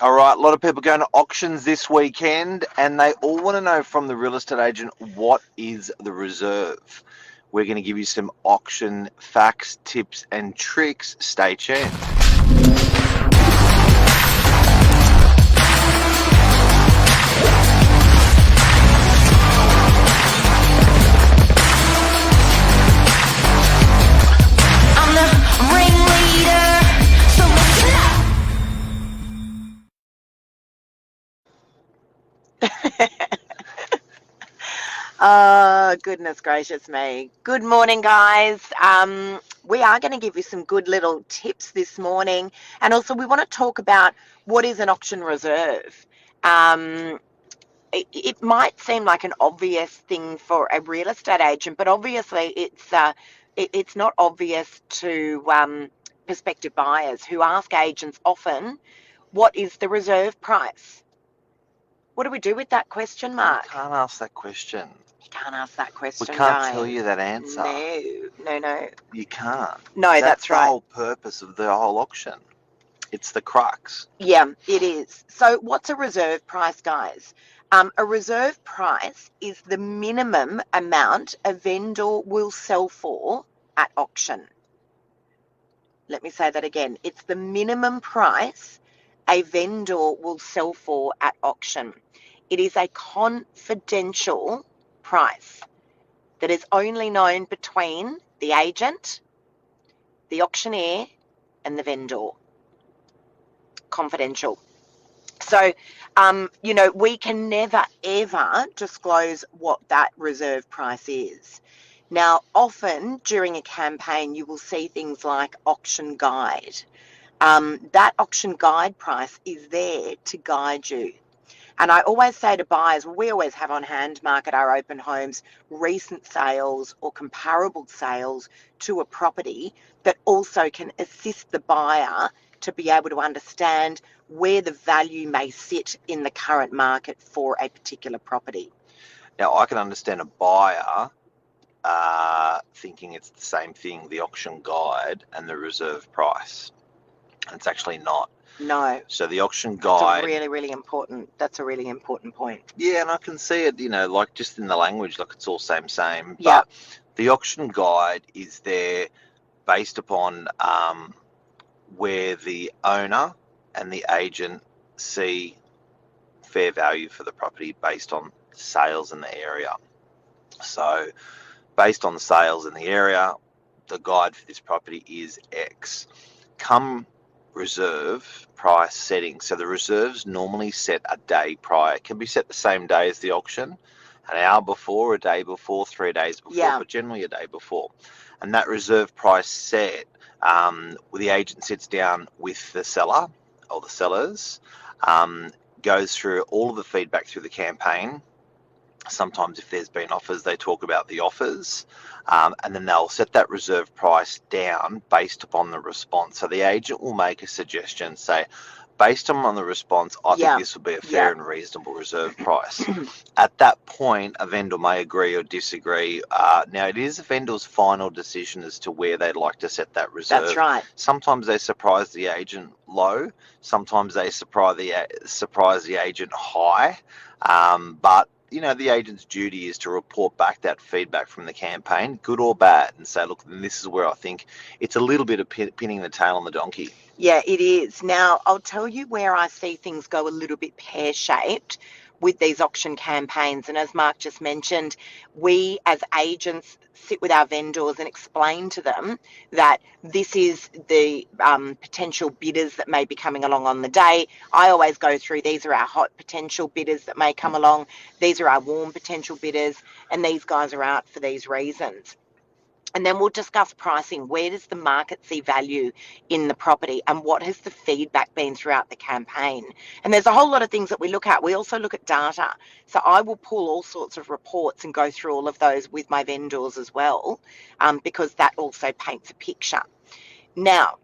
All right, a lot of people going to auctions this weekend and they all want to know from the real estate agent, what is the reserve? We're going to give you some auction facts, tips and tricks. Stay tuned. I'm the ringleader, so listen Oh, goodness gracious me. Good morning, guys. We are going to give you some good little tips this morning. And also, we want to talk about what is an auction reserve. It might seem like an obvious thing for a real estate agent, but obviously it's not obvious to prospective buyers who ask agents often, what is the reserve price? What do we do with that question, You Mark? can't ask that question. You can't ask that We question, can't guys. tell you that answer. No. You can't. No, that's the right. whole purpose of the whole auction. It's the crux. Yeah, it is. So what's a reserve price, guys? A reserve price is the minimum amount a vendor will sell for at auction. Let me say that again. It's the minimum price a vendor will sell for at auction. It is a confidential price that is only known between the agent, the auctioneer, and the vendor. Confidential. So, we can never, ever disclose what that reserve price is. Now, often during a campaign, you will see things like auction guide. That auction guide price is there to guide you. And I always say to buyers, we always have on hand, Mark, at our open homes, recent sales or comparable sales to a property that also can assist the buyer to be able to understand where the value may sit in the current market for a particular property. Now, I can understand a buyer thinking it's the same thing, the auction guide and the reserve price. And it's actually not. No. So the auction That's guide. a really important point. Yeah, and I can see it, like just in the language, like it's all same. Yeah. But the auction guide is there based upon where the owner and the agent see fair value for the property based on sales in the area. So based on the sales in the area, the guide for this property is X. Come reserve price setting. So the reserves normally set a day prior. It can be set the same day as the auction, an hour before, a day before, 3 days before, but generally a day before. And that reserve price set, the agent sits down with the seller or the sellers, goes through all of the feedback through the campaign. Sometimes if there's been offers, they talk about the offers, and then they'll set that reserve price down based upon the response. So the agent will make a suggestion, say, based on the response, I think this would be a fair and reasonable reserve price. At that point, a vendor may agree or disagree. Now, it is a vendor's final decision as to where they'd like to set that reserve. That's right. Sometimes they surprise the agent low. Sometimes they surprise the agent high. But the agent's duty is to report back that feedback from the campaign, good or bad, and say, look, this is where I think it's a little bit of pinning the tail on the donkey. Yeah, it is. Now, I'll tell you where I see things go a little bit pear-shaped with these auction campaigns. And as Mark just mentioned, we as agents sit with our vendors and explain to them that this is the potential bidders that may be coming along on the day. I always go through, these are our hot potential bidders that may come along. These are our warm potential bidders, and these guys are out for these reasons. And then we'll discuss pricing. Where does the market see value in the property, and what has the feedback been throughout the campaign? And there's a whole lot of things that we look at. We also look at data. So I will pull all sorts of reports and go through all of those with my vendors as well, because that also paints a picture. Now,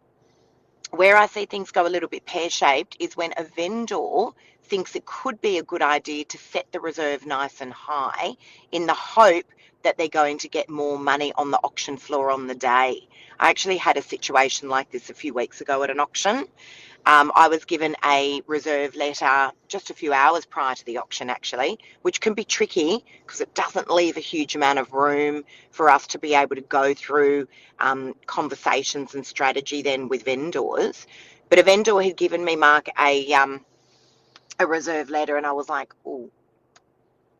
where I see things go a little bit pear-shaped is when a vendor thinks it could be a good idea to set the reserve nice and high in the hope that they're going to get more money on the auction floor on the day. I actually had a situation like this a few weeks ago at an auction. I was given a reserve letter just a few hours prior to the auction, actually, which can be tricky because it doesn't leave a huge amount of room for us to be able to go through conversations and strategy then with vendors. But a vendor had given me, Mark, a reserve letter, and I was like, oh,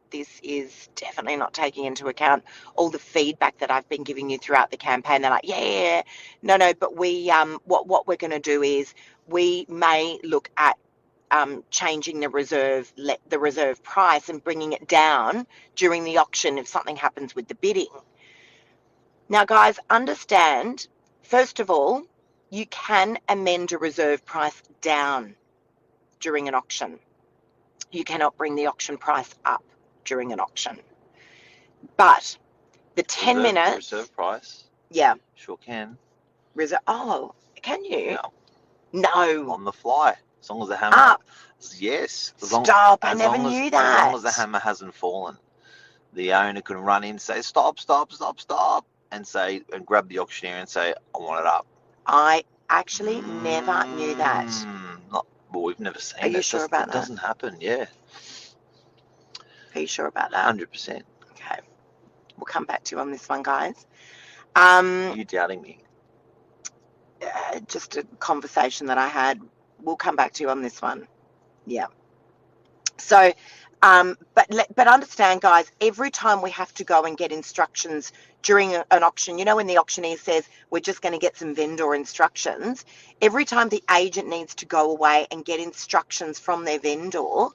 this is definitely not taking into account all the feedback that I've been giving you throughout the campaign. They're like, yeah, no, but we, what we're going to do is we may look at changing the reserve price and bringing it down during the auction if something happens with the bidding. Now, guys, understand, first of all, you can amend a reserve price down during an auction. You cannot bring the auction price up during an auction. But the 10 minutes... Reserve price? Yeah. Sure can. Oh, can you? No. No. On the fly. As long as the hammer... Up. Yes. Stop, I never knew that. As long as the hammer hasn't fallen. The owner can run in and say, stop, and grab the auctioneer and say, I want it up. I actually never knew that. Well, we've never seen it. Are you sure about that? It doesn't happen, yeah. Are you sure about that? 100%. Okay. We'll come back to you on this one, guys. Are you doubting me? Just a conversation that I had. We'll come back to you on this one. Yeah. So, but understand, guys, every time we have to go and get instructions during an auction, you know, when the auctioneer says we're just going to get some vendor instructions, every time the agent needs to go away and get instructions from their vendor,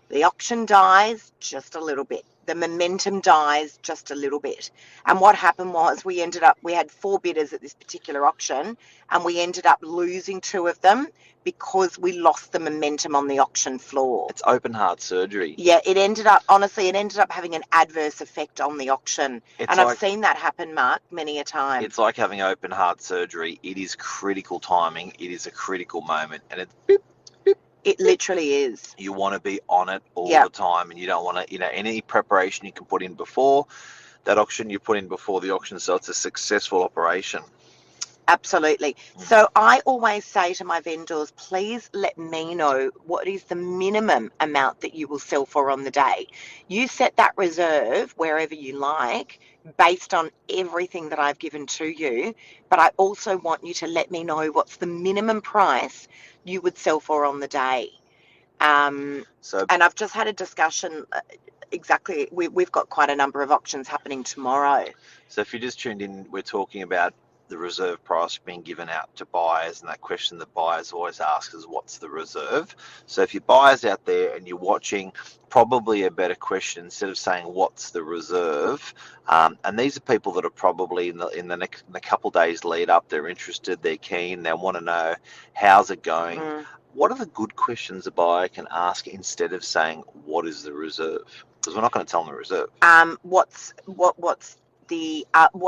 the auction dies just a little bit. The momentum dies just a little bit. And what happened was we had 4 bidders at this particular auction, and we ended up losing 2 of them because we lost the momentum on the auction floor. It's open heart surgery. Yeah, it ended up having an adverse effect on the auction. I've seen that happen, Mark, many a time. It's like having open heart surgery. It is critical timing. It is a critical moment. And it's beep. It literally is. You want to be on it all the time, and you don't want to, any preparation you can put in before that auction, you put in before the auction, so it's a successful operation. Absolutely. So I always say to my vendors, please let me know what is the minimum amount that you will sell for on the day. You set that reserve wherever you like based on everything that I've given to you, but I also want you to let me know what's the minimum price you would sell for on the day. And I've just had a discussion. Exactly. We've got quite a number of auctions happening tomorrow. So if you just tuned in, we're talking about the reserve price being given out to buyers, and that question that buyers always ask is, what's the reserve? So if you're buyers out there and you're watching, probably a better question, instead of saying what's the reserve, and these are people that are probably in the couple days lead up, they're interested, they're keen, they want to know how's it going. What are the good questions a buyer can ask instead of saying what is the reserve? Because we're not going to tell them the reserve. What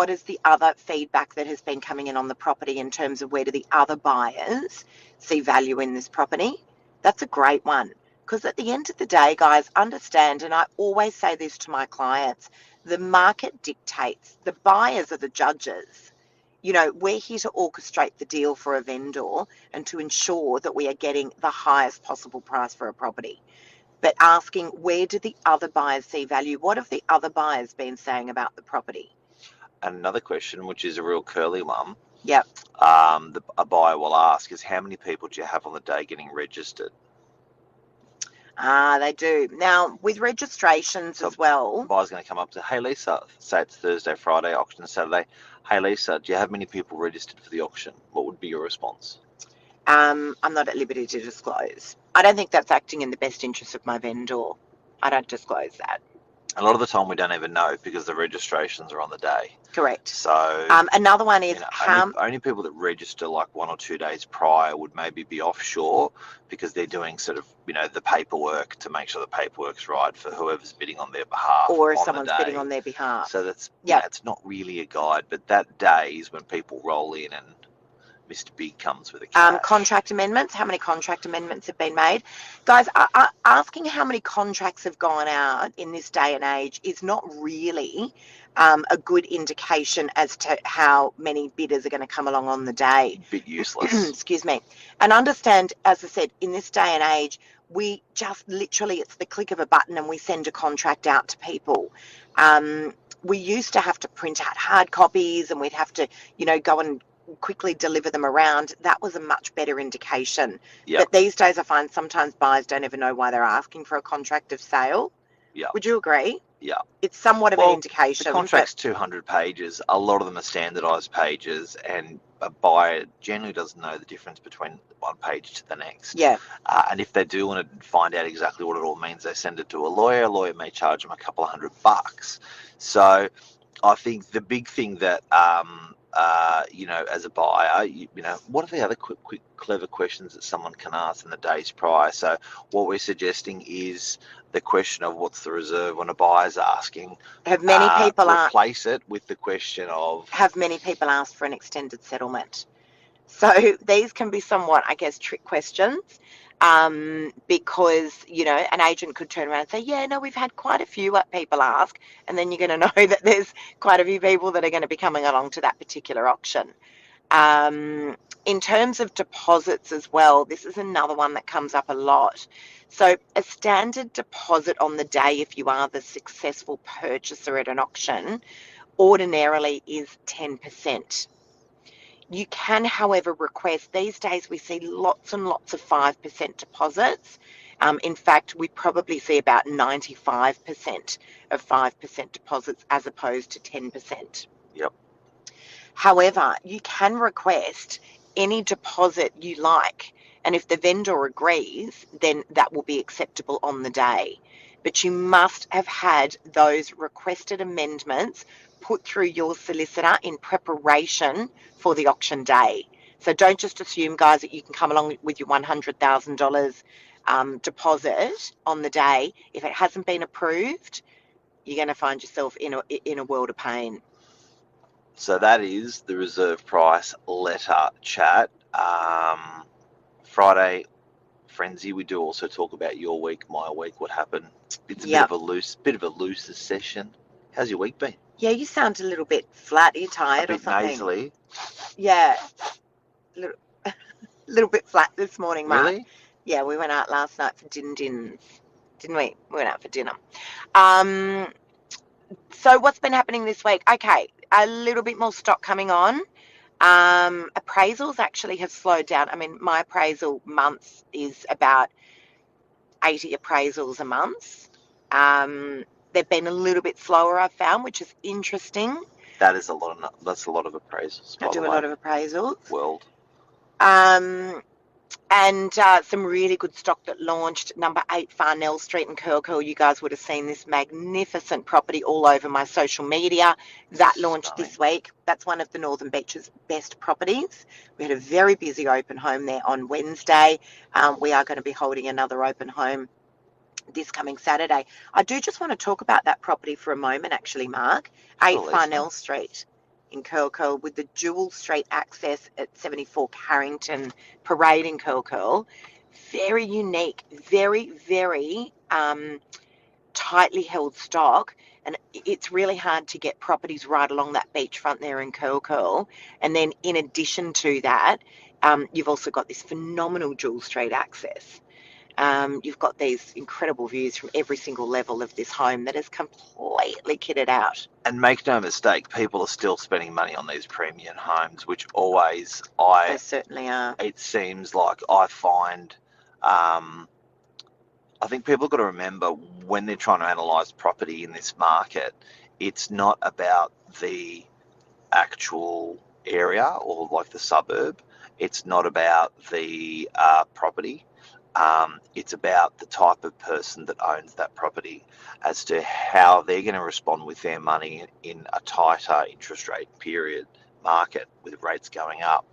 is the other feedback that has been coming in on the property in terms of where do the other buyers see value in this property? That's a great one, because at the end of the day, guys, understand, and I always say this to my clients, the market dictates. The buyers are the judges. You know, we're here to orchestrate the deal for a vendor and to ensure that we are getting the highest possible price for a property. But asking, where do the other buyers see value? What have the other buyers been saying about the property? And another question, which is a real curly one. Yep. A buyer will ask is, how many people do you have on the day getting registered? They do. Now, with registrations as well. The buyer's going to come up to, hey, Lisa, say it's Thursday, Friday, auction Saturday. Hey, Lisa, do you have many people registered for the auction? What would be your response? I'm not at liberty to disclose. I don't think that's acting in the best interest of my vendor. I don't disclose that. A lot of the time we don't even know because the registrations are on the day. Correct. So another one is only people that register like 1 or 2 days prior would maybe be offshore because they're doing sort of, the paperwork to make sure the paperwork's right for whoever's bidding on their behalf. Or if someone's bidding on their behalf. So that's, it's not really a guide, but that day is when people roll in and, Mr. Big comes with a cash. Contract amendments. How many contract amendments have been made? Guys, asking how many contracts have gone out in this day and age is not really a good indication as to how many bidders are going to come along on the day. Bit useless. Excuse me. And understand, as I said, in this day and age, we just literally, it's the click of a button and we send a contract out to people. We used to have to print out hard copies and we'd have to, go and quickly deliver them around. That was a much better indication. Yep. But these days I find sometimes buyers don't even know why they're asking for a contract of sale. Yeah. Would you agree? Yeah. It's somewhat of an indication. The contract's 200 pages. A lot of them are standardised pages, and a buyer generally doesn't know the difference between one page to the next. Yeah. And if they do want to find out exactly what it all means, they send it to a lawyer. A lawyer may charge them a couple of $100. So I think the big thing that, as a buyer, what are the other quick, clever questions that someone can ask in the days prior? So what we're suggesting is the question of what's the reserve when a buyer's asking. Have many people replace it with the question of have many people asked for an extended settlement? So these can be somewhat, I guess, trick questions. Because, an agent could turn around and say, yeah, no, we've had quite a few people ask, and then you're going to know that there's quite a few people that are going to be coming along to that particular auction. In terms of deposits as well, this is another one that comes up a lot. So a standard deposit on the day, if you are the successful purchaser at an auction, ordinarily is 10%. You can, however, request, these days we see lots and lots of 5% deposits. In fact, we probably see about 95% of 5% deposits as opposed to 10%. Yep. However, you can request any deposit you like, and if the vendor agrees, then that will be acceptable on the day. But you must have had those requested amendments put through your solicitor in preparation for the auction day. So don't just assume, guys, that you can come along with your $100,000 deposit on the day. If it hasn't been approved, you're going to find yourself in a world of pain. So that is the reserve price letter chat. Friday frenzy. We do also talk about your week, my week, what happened. It's a bit of a looser session. How's your week been? Yeah, you sound a little bit flat. Are you tired or something? Nasally. Yeah, little bit flat this morning, Mark. Really? Yeah, we went out last night for didn't we? We went out for dinner. So what's been happening this week? Okay, a little bit more stock coming on. Appraisals actually have slowed down. I mean, my appraisal month is about 80 appraisals a month. They've been a little bit slower, I've found, which is interesting. That's a lot of appraisals. I do a lot of appraisals. World. And some really good stock that launched. Number 8 Farnell Street in Curl. You guys would have seen this magnificent property all over my social media. That launched this week. That's one of the Northern Beaches best properties. We had a very busy open home there on Wednesday. We are going to be holding another open home this coming Saturday. I do just want to talk about that property for a moment, actually, Mark. 8 Farnell Street in Curl with the dual street access at 74 Carrington Parade in Curl. Very unique, very, very tightly held stock. And it's really hard to get properties right along that beachfront there in Curl. And then in addition to that, you've also got this phenomenal dual street access. You've got these incredible views from every single level of this home that is completely kitted out. And make no mistake, people are still spending money on these premium homes, which always They certainly are. It seems like I find, I think people have got to remember when they're trying to analyse property in this market, it's not about the actual area or like the suburb. It's not about the property. It's about the type of person that owns that property as to how they're going to respond with their money in a tighter interest rate period market with rates going up.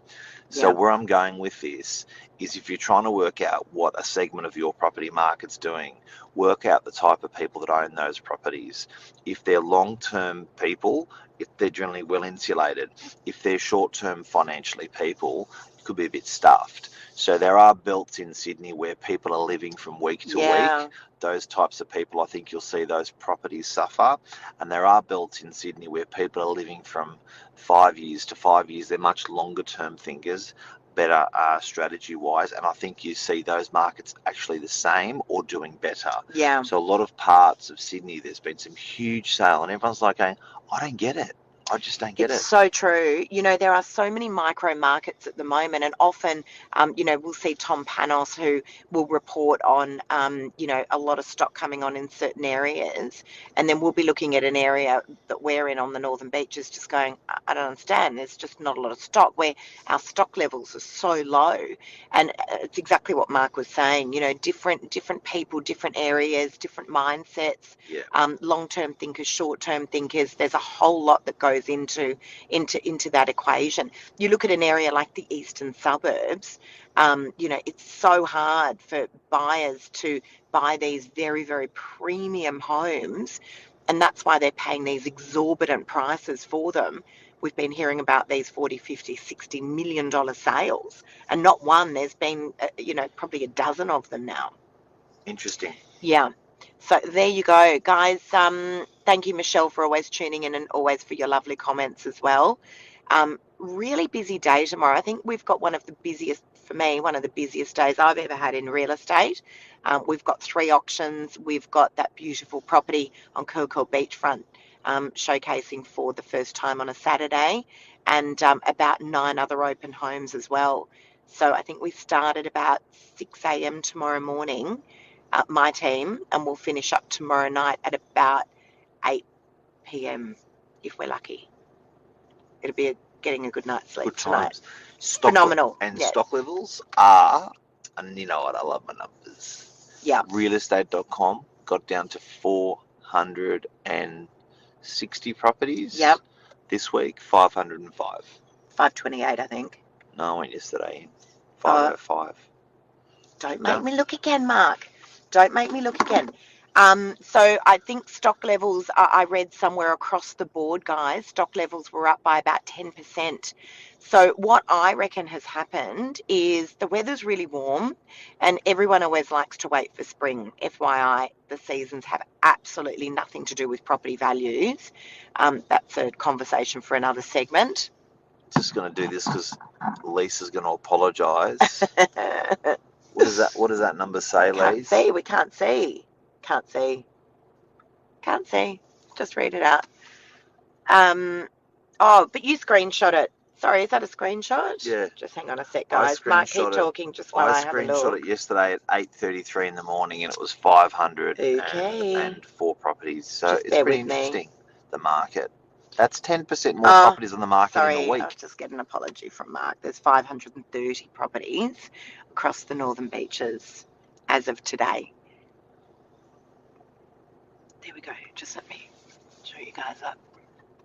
So Yeah. where I'm going with this is if you're trying to work out what a segment of your property market's doing, work out the type of people that own those properties. If they're long-term people, if they're generally well insulated. If they're short-term financially people, it could be a bit stuffed. So there are belts in Sydney where people are living from week to Yeah. week. Those types of people, I think you'll see those properties suffer. And there are belts in Sydney where people are living from 5 years to 5 years. They're much longer term thinkers, better strategy wise. And I think you see those markets actually the same or doing better. Yeah. So a lot of parts of Sydney, there's been some huge sale and everyone's like going, I don't get it. I just don't get It's it. so true. You know, there are so many micro markets at the moment, and often, you know, we'll see Tom Panos who will report on, you know, a lot of stock coming on in certain areas, and then we'll be looking at an area that we're in on the Northern Beaches, just going, I don't understand. There's just not a lot of stock where our stock levels are so low, and it's exactly what Mark was saying. You know, different people, different areas, different mindsets. Yeah. Long-term thinkers, short-term thinkers. There's a whole lot that goes into that equation. You look at an area like the eastern suburbs. You know, it's so hard for buyers to buy these very, very premium homes, and that's why they're paying these exorbitant prices for them. We've been hearing about these 40, 50, 60 million dollar sales, and not one. There's been, you know, probably a dozen of them now. Interesting. Yeah. So there you go, guys. Thank you, Michelle, for always tuning in and always for your lovely comments as well. Really busy day tomorrow. I think we've got one of the busiest, for me, one of the busiest days I've ever had in real estate. We've got 3 auctions. We've got that beautiful property on Curl Beachfront showcasing for the first time on a Saturday, and about 9 other open homes as well. So I think we start at about 6 a.m. tomorrow morning, my team, and we'll finish up tomorrow night at about 8 p.m. if we're lucky. It'll be getting a good night's sleep Good tonight. times. Stock Phenomenal. And Yes. stock levels are, and you know what, I love my numbers. Yeah. Realestate.com got down to 460 properties. Yep. This week, 505. 528, I think. No, I went yesterday. 505. Don't Yeah. make me look again, Mark. Don't make me look again. So I think stock levels, I read somewhere across the board, guys, stock levels were up by about 10%. So what I reckon has happened is the weather's really warm, and everyone always likes to wait for spring. FYI, the seasons have absolutely nothing to do with property values. That's a conversation for another segment. Just going to do this because Lisa's going to apologise. What does that number say, Can't Lise? see. We can't see. Can't see. Can't see. Just read it out. Oh, but you screenshot it. Sorry, is that a screenshot? Yeah. Just hang on a sec, guys. Mark, keep talking just while I have a screenshot look. it yesterday at 8:33 in the morning, and it was 500 Okay. and 4 properties. So Just it's bear pretty with me. interesting, the market. That's 10% more Oh, properties on the market in a Sorry, week. I'll just get an apology from Mark. There's 530 properties across the Northern Beaches as of today. There we go. Just let me show you guys up.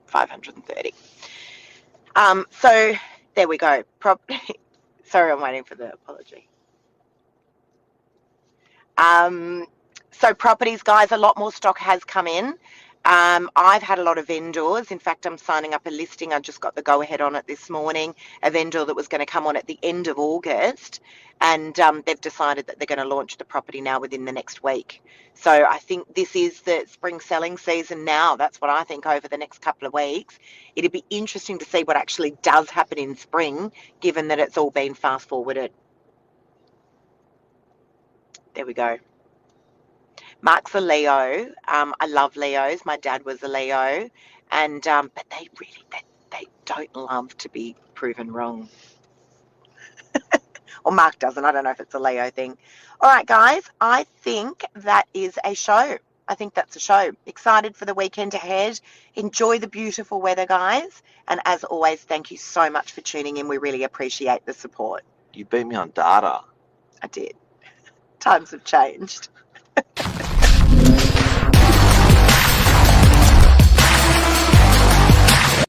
530. So there we go. Sorry, I'm waiting for the apology. So properties, guys, a lot more stock has come in. I've had a lot of vendors. In fact, I'm signing up a listing. I just got the go-ahead on it this morning, a vendor that was going to come on at the end of August, and they've decided that they're going to launch the property now within the next week. So I think this is the spring selling season now. That's what I think over the next couple of weeks. It'd be interesting to see what actually does happen in spring, given that it's all been fast forwarded. There we go. Mark's a Leo. I love Leos. My dad was a Leo, and but they really they don't love to be proven wrong. Or Mark doesn't. I don't know if it's a Leo thing. All right, guys. I think that is a show. I think that's a show. Excited for the weekend ahead. Enjoy the beautiful weather, guys. And as always, thank you so much for tuning in. We really appreciate the support. You beat me on data. I did. Times have changed.